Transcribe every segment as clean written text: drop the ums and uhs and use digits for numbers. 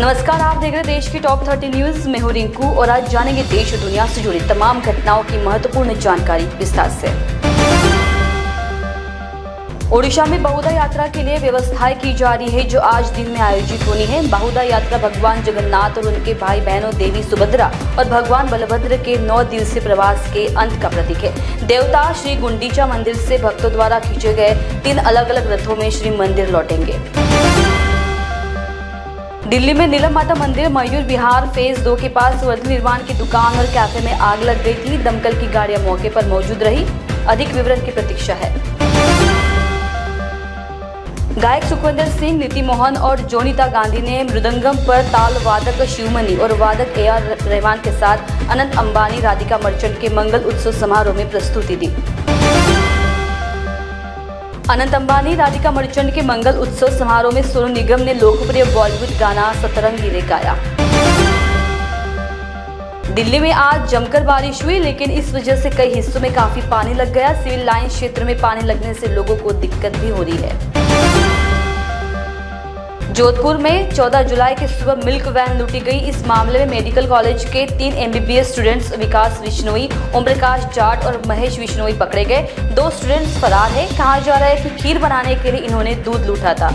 नमस्कार, आप देख रहे हैं देश की टॉप 30 न्यूज। मैं हूं रिंकू और आज जानेंगे देश और दुनिया से जुड़ी तमाम घटनाओं की महत्वपूर्ण जानकारी विस्तार से। ओडिशा में बहुधा यात्रा के लिए व्यवस्थाएं की जा रही है, जो आज दिन में आयोजित होनी है। बहुधा यात्रा भगवान जगन्नाथ और उनके भाई बहनों देवी सुभद्रा और भगवान बलभद्र के 9 दिवसीय प्रवास के अंत का प्रतीक है। देवता श्री गुंडीचा मंदिर से भक्तों द्वारा खींचे गए 3 अलग अलग रथों में श्री मंदिर लौटेंगे। दिल्ली में नीलम माता मंदिर मयूर विहार फेज 2 के पास वर्ध निर्माण की दुकान और कैफे में आग लग गई थी। दमकल की गाड़ियां मौके पर मौजूद रही। अधिक विवरण की प्रतीक्षा है। गायक सुखविंदर सिंह, नीति मोहन और जोनीता गांधी ने मृदंगम पर ताल वादक शिवमणि और वादक AR रहमान के साथ अनंत अंबानी राधिका मर्चेंट के मंगल उत्सव समारोह में प्रस्तुति दी। अनंत अंबानी राधिका मर्चेंट के मंगल उत्सव समारोह में सोनू निगम ने लोकप्रिय बॉलीवुड गाना सतरंगी रे गाया। दिल्ली में आज जमकर बारिश हुई, लेकिन इस वजह से कई हिस्सों में काफी पानी लग गया। सिविल लाइन क्षेत्र में पानी लगने से लोगों को दिक्कत भी हो रही है। जोधपुर में 14 जुलाई की सुबह मिल्क वैन लूटी गई। इस मामले में मेडिकल कॉलेज के 3 MBBS स्टूडेंट्स विकास विश्नोई, ओम प्रकाश जाट और महेश विश्नोई पकड़े गए। 2 स्टूडेंट्स फरार है। कहा जा रहा है कि खीर बनाने के लिए इन्होंने दूध लूटा था।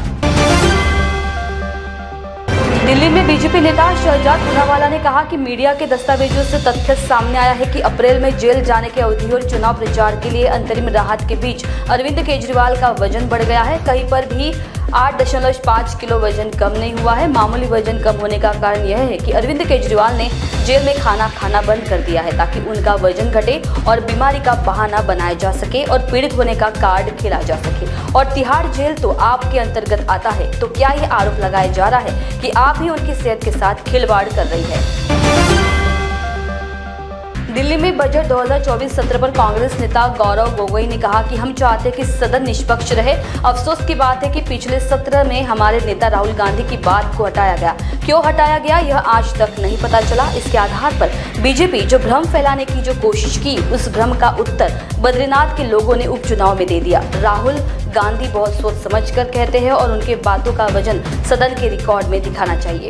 दिल्ली में बीजेपी नेता शहजाद पूनावाला ने कहा कि मीडिया के दस्तावेजों से तथ्य सामने आया है कि अप्रैल में जेल जाने की अवधि और चुनाव प्रचार के लिए अंतरिम राहत के बीच अरविंद केजरीवाल का वजन बढ़ गया है। कहीं पर भी 8.5 किलो वजन कम नहीं हुआ है। मामूली वजन कम होने का कारण यह है कि अरविंद केजरीवाल ने जेल में खाना खाना बंद कर दिया है, ताकि उनका वजन घटे और बीमारी का बहाना बनाया जा सके और पीड़ित होने का कार्ड खेला जा सके। और तिहाड़ जेल तो आपके अंतर्गत आता है, तो क्या यह आरोप लगाया जा रहा है कि आप ही उनकी सेहत के साथ खिलवाड़ कर रही है। दिल्ली में बजट 2024-17 पर कांग्रेस नेता गौरव गोगोई ने कहा कि हम चाहते हैं कि सदन निष्पक्ष रहे। अफसोस की बात है कि पिछले सत्र में हमारे नेता राहुल गांधी की बात को हटाया गया। क्यों हटाया गया, यह आज तक नहीं पता चला। इसके आधार पर बीजेपी जो भ्रम फैलाने की जो कोशिश की, उस भ्रम का उत्तर बद्रीनाथ के लोगों ने उपचुनाव में दे दिया। राहुल गांधी बहुत सोच समझ कर कहते हैं और उनके बातों का वजन सदन के रिकॉर्ड में दिखाना चाहिए।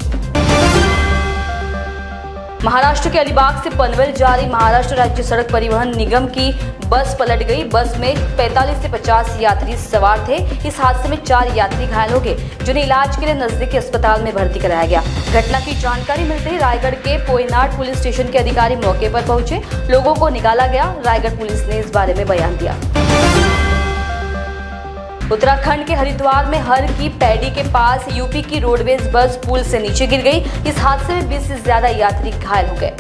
महाराष्ट्र के अलीबाग से पनवेल जा रही महाराष्ट्र राज्य सड़क परिवहन निगम की बस पलट गई। बस में 45 से 50 यात्री सवार थे। इस हादसे में 4 यात्री घायल हो गए, जिन्हें इलाज के लिए नजदीकी अस्पताल में भर्ती कराया गया। घटना की जानकारी मिलते ही रायगढ़ के पोयनाड पुलिस स्टेशन के अधिकारी मौके पर पहुंचे। लोगों को निकाला गया। रायगढ़ पुलिस ने इस बारे में बयान दिया। उत्तराखंड के हरिद्वार में हर की पैड़ी के पास यूपी की रोडवेज बस पुल से नीचे गिर गई। इस हादसे में 20 से ज्यादा यात्री घायल हो गए।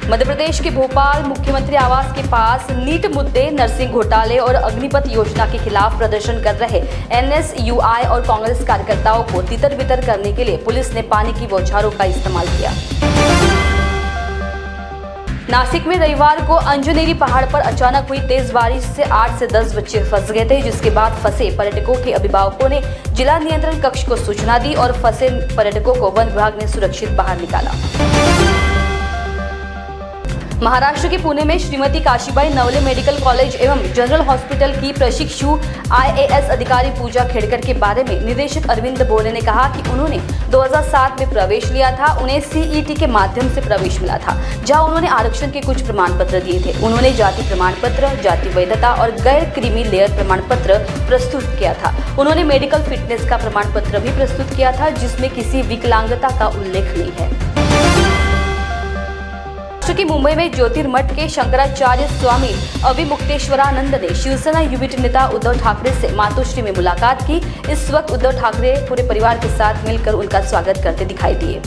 मध्य प्रदेश के भोपाल मुख्यमंत्री आवास के पास नीट मुद्दे, नर्सिंग घोटाले और अग्निपथ योजना के खिलाफ प्रदर्शन कर रहे NSUI और कांग्रेस कार्यकर्ताओं को तितर बितर करने के लिए पुलिस ने पानी की बौछारों का इस्तेमाल किया। नासिक में रविवार को अंजनेरी पहाड़ पर अचानक हुई तेज बारिश से 8 से 10 बच्चे फंस गए थे, जिसके बाद फंसे पर्यटकों के अभिभावकों ने जिला नियंत्रण कक्ष को सूचना दी और फंसे पर्यटकों को वन विभाग ने सुरक्षित बाहर निकाला। महाराष्ट्र के पुणे में श्रीमती काशीबाई नवले मेडिकल कॉलेज एवं जनरल हॉस्पिटल की प्रशिक्षु IAS अधिकारी पूजा खेड़कर के बारे में निदेशक अरविंद बोले ने कहा कि उन्होंने 2007 में प्रवेश लिया था। उन्हें CET के माध्यम से प्रवेश मिला था, जहां उन्होंने आरक्षण के कुछ प्रमाण पत्र दिए थे। उन्होंने जाति प्रमाण पत्र, जाति वैधता और गैर क्रीमी लेयर प्रमाण पत्र प्रस्तुत किया था। उन्होंने मेडिकल फिटनेस का प्रमाण पत्र भी प्रस्तुत किया था, जिसमें किसी विकलांगता का उल्लेख नहीं है। की मुंबई में ज्योतिर्मठ के शंकराचार्य स्वामी अविमुक्तेश्वरानंद ने शिवसेना युवा नेता उद्धव ठाकरे से मातोश्री में मुलाकात की। इस वक्त उद्धव ठाकरे पूरे परिवार के साथ मिलकर उनका स्वागत करते दिखाई दिए।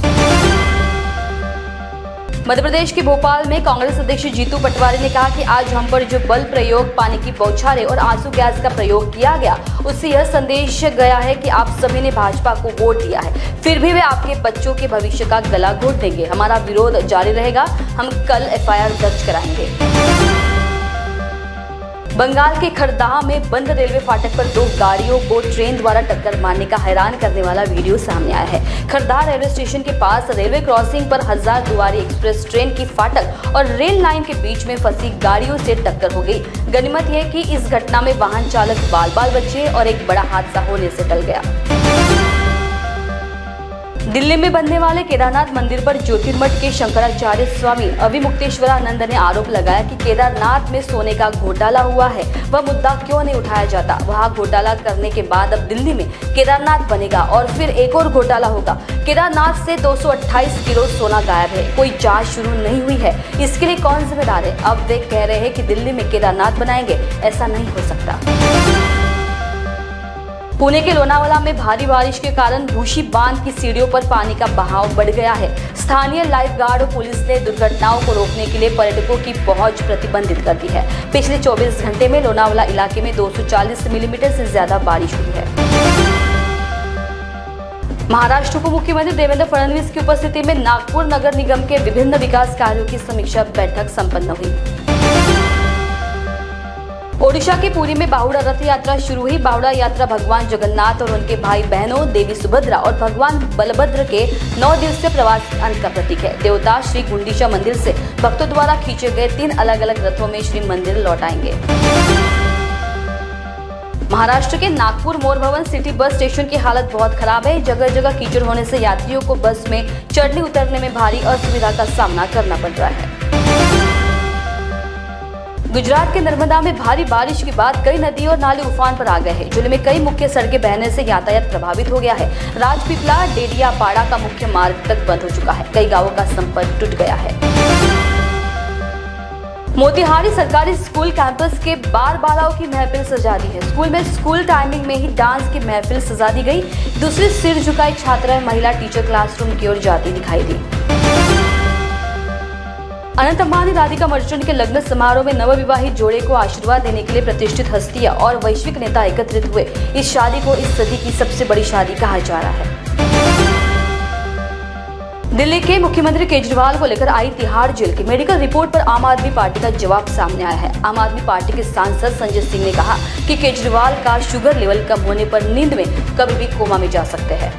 मध्य प्रदेश के भोपाल में कांग्रेस अध्यक्ष जीतू पटवारी ने कहा कि आज हम पर जो बल प्रयोग, पानी की बौछारें और आंसू गैस का प्रयोग किया गया, उससे यह संदेश गया है कि आप सभी ने भाजपा को वोट दिया है, फिर भी वे आपके बच्चों के भविष्य का गला घोट देंगे। हमारा विरोध जारी रहेगा। हम कल FIR दर्ज कराएंगे। बंगाल के खरदाह में बंद रेलवे फाटक पर 2 गाड़ियों को ट्रेन द्वारा टक्कर मारने का हैरान करने वाला वीडियो सामने आया है। खरदाह रेलवे स्टेशन के पास रेलवे क्रॉसिंग पर 1000 दुआरी एक्सप्रेस ट्रेन की फाटक और रेल लाइन के बीच में फंसी गाड़ियों से टक्कर हो गई। गनीमत यह कि इस घटना में वाहन चालक बाल बाल बचे और एक बड़ा हादसा होने से टल गया। दिल्ली में बनने वाले केदारनाथ मंदिर पर ज्योतिर्मठ के शंकराचार्य स्वामी अविमुक्तेश्वरानंद ने आरोप लगाया कि केदारनाथ में सोने का घोटाला हुआ है। वह मुद्दा क्यों नहीं उठाया जाता। वहां घोटाला करने के बाद अब दिल्ली में केदारनाथ बनेगा और फिर एक और घोटाला होगा। केदारनाथ से 228 किलो सोना गायब है। कोई जांच शुरू नहीं हुई है। इसके लिए कौन जिम्मेदार है। अब वे कह रहे हैं कि दिल्ली में केदारनाथ बनाएंगे। ऐसा नहीं हो सकता। पुणे के लोनावाला में भारी बारिश के कारण भूशी बांध की सीढ़ियों पर पानी का बहाव बढ़ गया है। स्थानीय लाइफ गार्ड और पुलिस ने दुर्घटनाओं को रोकने के लिए पर्यटकों की पहुंच प्रतिबंधित कर दी है। पिछले 24 घंटे में लोनावाला इलाके में 240 मिलीमीटर से ज्यादा बारिश हुई है। महाराष्ट्र को मुख्यमंत्री देवेंद्र फडणवीस की उपस्थिति में नागपुर नगर निगम के विभिन्न विकास कार्यों की समीक्षा बैठक संपन्न हुई। ओडिशा के पुरी में बाहुड़ा रथ यात्रा शुरू हुई। बाहुड़ा यात्रा भगवान जगन्नाथ और उनके भाई बहनों देवी सुभद्रा और भगवान बलभद्र के 9 दिवसीय प्रवास के अंत का प्रतीक है। देवता श्री गुंडीचा मंदिर से भक्तों द्वारा खींचे गए 3 अलग अलग रथों में श्री मंदिर लौट आएंगे। महाराष्ट्र के नागपुर मोर भवन सिटी बस स्टेशन की हालत बहुत खराब है। जगह जगह कीचड़ होने से यात्रियों को बस में चढ़ने उतरने में भारी असुविधा का सामना करना पड़ रहा है। गुजरात के नर्मदा में भारी बारिश के बाद कई नदी और नाले उफान पर आ गए हैं। जिले में कई मुख्य सड़कें बहने से यातायात प्रभावित हो गया है। राजपीपला डेडियापाड़ा का मुख्य मार्ग तक बंद हो चुका है। कई गांवों का संपर्क टूट गया है। मोतिहारी सरकारी स्कूल कैंपस के बाल बालाओं की महफिल सजा दी है। स्कूल में स्कूल टाइमिंग में ही डांस की महफिल सजा दी गई। दूसरी सिर झुकाई छात्रा महिला टीचर क्लासरूम की ओर जाती दिखाई दी। अनंत अंबानी राधिका मर्चेंट के लग्न समारोह में नवविवाहित जोड़े को आशीर्वाद देने के लिए प्रतिष्ठित हस्तियां और वैश्विक नेता एकत्रित हुए। इस शादी को इस सदी की सबसे बड़ी शादी कहा जा रहा है। दिल्ली के मुख्यमंत्री केजरीवाल को लेकर आई तिहाड़ जेल की मेडिकल रिपोर्ट पर आम आदमी पार्टी का जवाब सामने आया है। आम आदमी पार्टी के सांसद संजय सिंह ने कहा कि केजरीवाल का शुगर लेवल कम होने पर नींद में कभी भी कोमा में जा सकते हैं।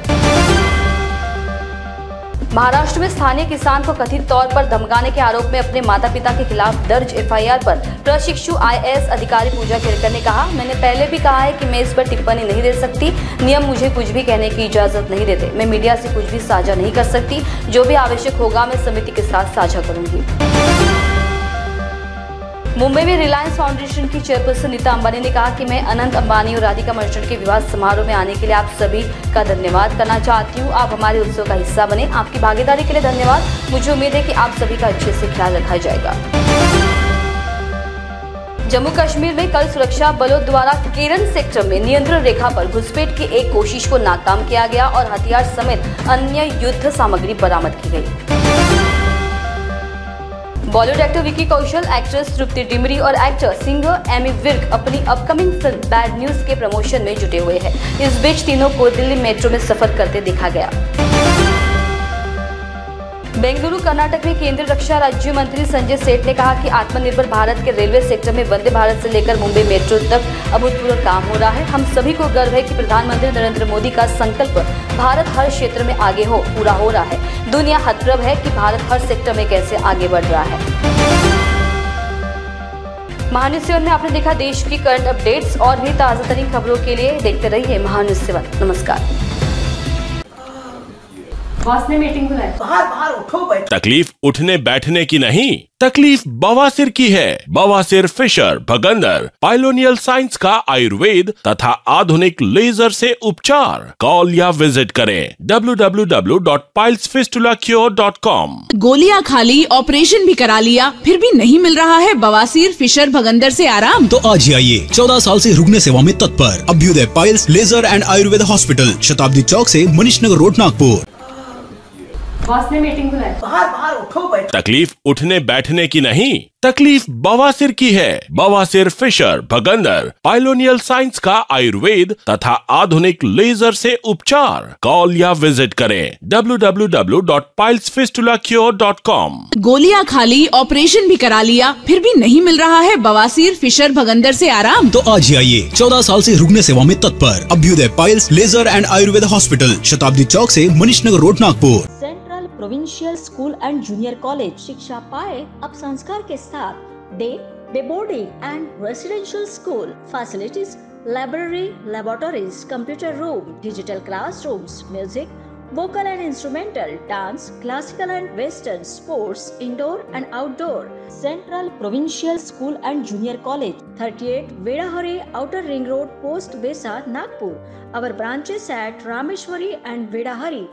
महाराष्ट्र में स्थानीय किसान को कथित तौर पर धमकाने के आरोप में अपने माता पिता के खिलाफ दर्ज एफआईआर पर प्रशिक्षु IAS अधिकारी पूजा केरकर ने कहा, मैंने पहले भी कहा है कि मैं इस पर टिप्पणी नहीं दे सकती। नियम मुझे कुछ भी कहने की इजाजत नहीं देते। मैं मीडिया से कुछ भी साझा नहीं कर सकती। जो भी आवश्यक होगा मैं समिति के साथ साझा करूंगी। मुंबई में रिलायंस फाउंडेशन की चेयरपर्सन नीता अंबानी ने कहा कि मैं अनंत अंबानी और राधिका मर्चेंट के विवाह समारोह में आने के लिए आप सभी का धन्यवाद करना चाहती हूँ। आप हमारे उत्सव का हिस्सा बने। आपकी भागीदारी के लिए धन्यवाद। मुझे उम्मीद है कि आप सभी का अच्छे से ख्याल रखा जाएगा। जम्मू कश्मीर में कल सुरक्षा बलों द्वारा केरन सेक्टर में नियंत्रण रेखा पर घुसपैठ की एक कोशिश को नाकाम किया गया और हथियार समेत अन्य युद्ध सामग्री बरामद की गई। बॉलीवुड एक्टर विकी कौशल, एक्ट्रेस तृप्ति डिमरी और एक्टर सिंगर एमी विर्क अपनी अपकमिंग फिल्म बैड न्यूज के प्रमोशन में जुटे हुए हैं। इस बीच तीनों को दिल्ली मेट्रो में सफर करते देखा गया। बेंगलुरु कर्नाटक में केंद्रीय रक्षा राज्य मंत्री संजय सेठ ने कहा कि आत्मनिर्भर भारत के रेलवे सेक्टर में वंदे भारत से लेकर मुंबई मेट्रो तक अभूतपूर्व काम हो रहा है। हम सभी को गर्व है कि प्रधानमंत्री नरेंद्र मोदी का संकल्प भारत हर क्षेत्र में आगे हो पूरा हो रहा है। दुनिया हतप्रभ है कि भारत हर सेक्टर में कैसे आगे बढ़ रहा है। महान्यूज 7 में आपने देखा देश की करंट अपडेट्स और भी ताजा तरीन खबरों के लिए देखते रहिए महान्यूज 7। नमस्कार। बॉस ने मीटिंग बुलाई। बाहर उठो बैठो। तकलीफ उठने बैठने की नहीं, तकलीफ बवासीर की है। बवासीर फिशर भगंदर पाइलोनियल साइंस का आयुर्वेद तथा आधुनिक लेजर से उपचार। कॉल या विजिट करें www.pilesfistulacure.com। गोलियां खा ली, ऑपरेशन भी करा लिया, फिर भी नहीं मिल रहा है बवासीर फिशर भगंदर से आराम? तो आज ही आइए 14 साल से रुकने सेवा में तत्पर Abhyuday piles laser and Ayurveda hospital, Shatabdi Chowk से मनीष नगर रोड, नागपुर। बॉस ने मीटिंग बुलाई। बाहर उठो बैठो। तकलीफ उठने बैठने की नहीं, तकलीफ बवासीर की है। बवासीर फिशर भगंदर पाइलोनियल साइंस का आयुर्वेद तथा आधुनिक लेजर से उपचार। कॉल या विजिट करें www.pilesfistulacure.com। गोलियां खा ली, ऑपरेशन भी करा लिया, फिर भी नहीं मिल रहा है बवासीर फिशर भगंदर से आराम? तो आज ही आइए 14 साल से रुकने सेवा में तत्पर Abhyuday piles laser and Ayurveda hospital, Shatabdi Chowk से Manish Nagar road, Nagpur. Provincial school and junior college शिक्षा पाए अब संस्कार के साथ day boarding and residential school facilities, library, laboratories, computer room, digital classrooms, music, vocal and instrumental, dance, classical and western, sports, indoor and outdoor. Central Provincial School and Junior College, 38 Vedahari, Outer Ring Road, Post Besa, Nagpur. Our branches at Rameshwari and Vedahari.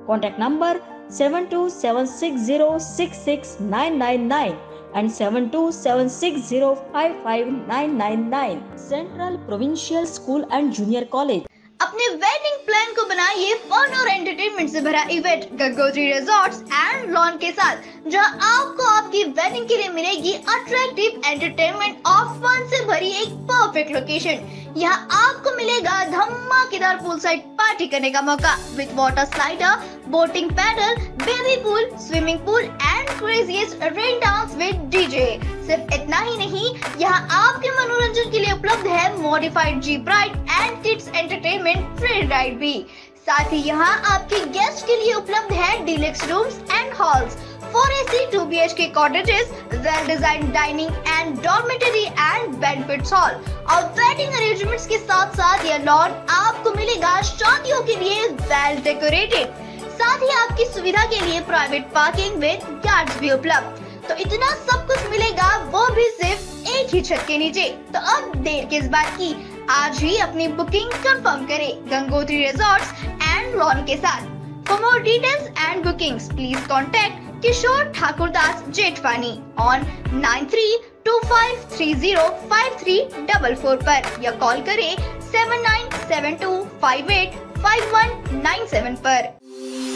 Contact number 7276066999 and 7276055999. Central Provincial School and Junior College. अपने wedding plan को बनाइए fun और entertainment से भरा event Gangotri resorts and lawn के साथ, जहां आपको आपकी वेडिंग के लिए मिलेगी अट्रैक्टिव एंटरटेनमेंट और फन से भरी एक परफेक्ट लोकेशन। यहाँ आपको मिलेगा धमाकेदार पूल साइड पार्टी करने का मौका with water slider, boating pedal, baby pool, swimming pool and craziest rain dance with DJ. सिर्फ इतना ही नहीं, यहाँ आपके मनोरंजन के लिए उपलब्ध है modified jeep ride and kids entertainment free ride भी। साथ ही यहाँ आपके गेस्ट के लिए उपलब्ध है deluxe rooms and halls, 4AC 2BHK cottages, well designed dining and dormitory and banquet hall और वेडिंग अरेंजमेंट्स के साथ साथ यह लॉन आपको मिलेगा शादियों के लिए वेल डेकोरेटेड। साथ ही आपकी सुविधा के लिए प्राइवेट पार्किंग विद गार्ड्स भी उपलब्ध। तो इतना सब कुछ मिलेगा, वो भी सिर्फ एक ही छत के नीचे। तो अब देर किस बात की, आज ही अपनी बुकिंग कंफर्म करें गंगोत्री रिजॉर्ट्स एंड लॉन के साथ। For more details and bookings please contact Kishore Thakurdas Jethwani on 9325305344 पर या कॉल करें 7972585197 पर।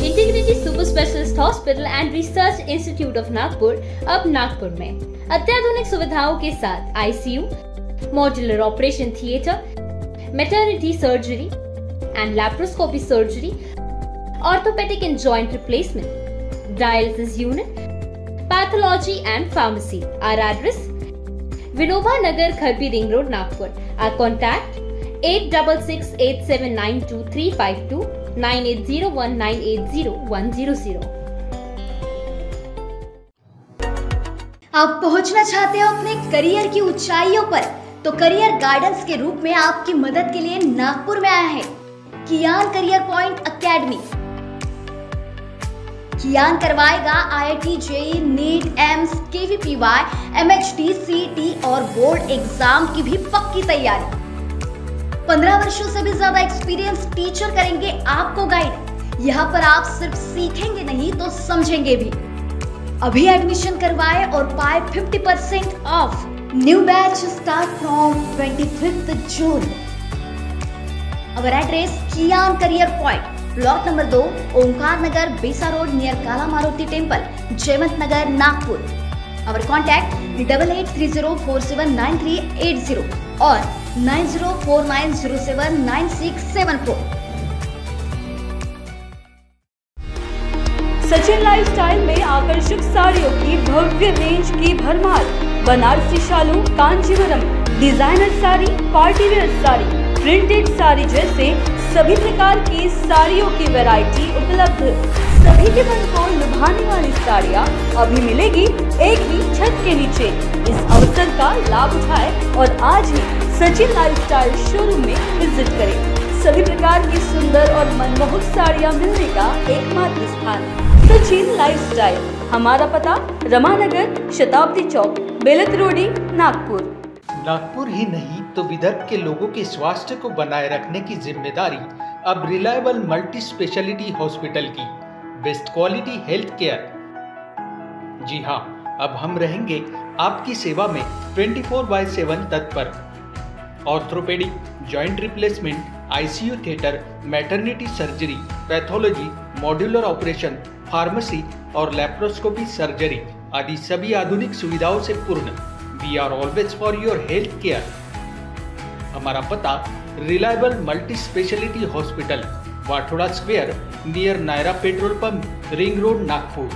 Integrity super specialist hospital and research institute of Nagpur अब नागपुर में अत्याधुनिक सुविधाओं के साथ ICU, modular operation theatre, maternity surgery and laparoscopy surgery, orthopaedic and joint replacement, dialysis unit, pathology and pharmacy. Our address Vinobha Nagar, Kharbi Ring Road, Nagpur. Our contact 8668792352 9801980100. आप पहुंचना चाहते हो अपने करियर की ऊंचाइयों पर, तो करियर गाइडेंस के रूप में आपकी मदद के लिए नागपुर में आया है कियान करियर पॉइंट एकेडमी। कियान करवाएगा IIT, JEE, NEET, AIIMS, KVPY, MHT, CET और बोर्ड एग्जाम की भी पक्की तैयारी। 15 वर्षों से भी ज्यादा एक्सपीरियंस टीचर करेंगे आपको गाइड। यहाँ पर आप सिर्फ सीखेंगे नहीं तो समझेंगे भी। अभी एडमिशन करवाए और पाए 50% off. New batch start from 25th June। Our address Kiyan career point, plot number 2, Omkar Nagar, Besa road near Kala Maruti temple, Jaywant Nagar, Nagpur. Our contact 8830479380 और 9049079674। सचिन लाइफस्टाइल में आकर्षक साड़ियों की भव्य रेंज की भरमार। बनारसी शालू, Kanjeevaram, designer sari, party wear sari, printed sari जैसे सभी प्रकार की साड़ियों की वैरायटी उपलब्ध। सभी के मन को लुभाने वाली साड़ियाँ अभी मिलेगी एक ही छत के नीचे। इस अवसर का लाभ उठाएं और आज ही सचिन लाइफस्टाइल शोरूम में विजिट करें। सभी प्रकार की सुंदर और मनमोहक साड़ियाँ मिलने का एकमात्र स्थान सचिन लाइफस्टाइल। हमारा पता रमानगर, शताब्दी चौक, बेलत रोडी, नागपुर। नागपुर ही नहीं तो विदर्भ के लोगों के स्वास्थ्य को बनाए रखने की जिम्मेदारी अब रिलायबल मल्टी स्पेशलिटी हॉस्पिटल की। Best quality health care. जी हाँ, अब हम रहेंगे आपकी सेवा में 24/7 तत्पर। Orthopaedic, joint replacement, ICU theatre, maternity surgery, pathology, modular operation, pharmacy और लैप्रोस्कोपी सर्जरी आदि सभी आधुनिक सुविधाओं से पूर्ण। We are always for your health care. हमारा पता reliable multi speciality hospital, Wathoda square near Nayara petrol pump, ring road, Nagpur.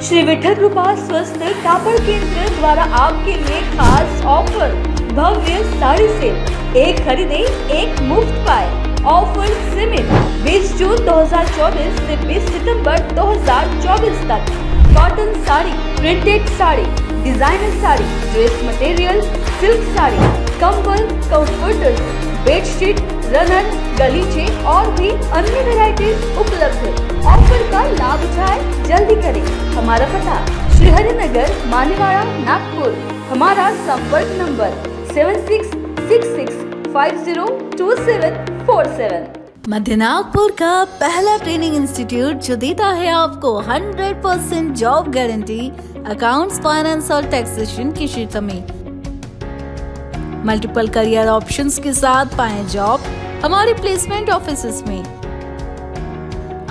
Shri Vitthal Kripa स्वस्थ कापड़ केंद्र द्वारा आपके लिए खास ऑफर, भव्य साड़ी सेल, एक खरीदे एक मुफ्त पाए। ऑफर सीमित 20 जून 2024 से 20 सितंबर 2024 तक। Cotton sari, printed sari, designer sari, dress material, silk sari, कंबल, कंफर्टर्स, बेडशीट, रनर, गलीचे और भी अन्य फैसिलिटीज उपलब्ध है। ऑफर का लाभ उठाएं, जल्दी करें। हमारा पता श्रीहरि नगर, मानीवाड़ा, नागपुर। हमारा संपर्क नंबर 7666502747। मध्य नागपुर का पहला ट्रेनिंग इंस्टीट्यूट जो देता है आपको 100% जॉब गारंटी अकाउंट्स, फाइनेंस और टैक्सेशन के क्षेत्र में। मल्टीपल करियर ऑप्शंस के साथ पाएं जॉब हमारे प्लेसमेंट ऑफिसेस में।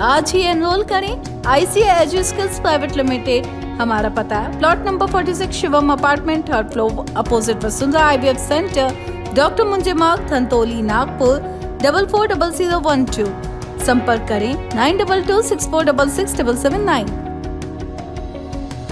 आज ही एनरोल करें ICI एजुस्किल्स प्राइवेट लिमिटेड। हमारा पता है plot number 46 Shivam apartment, 3rd floor, opposite Vasundhara IVF centre, doctor Munje Marg, Dhantoli, Nagpur 440012। संपर्क करें 9226466779।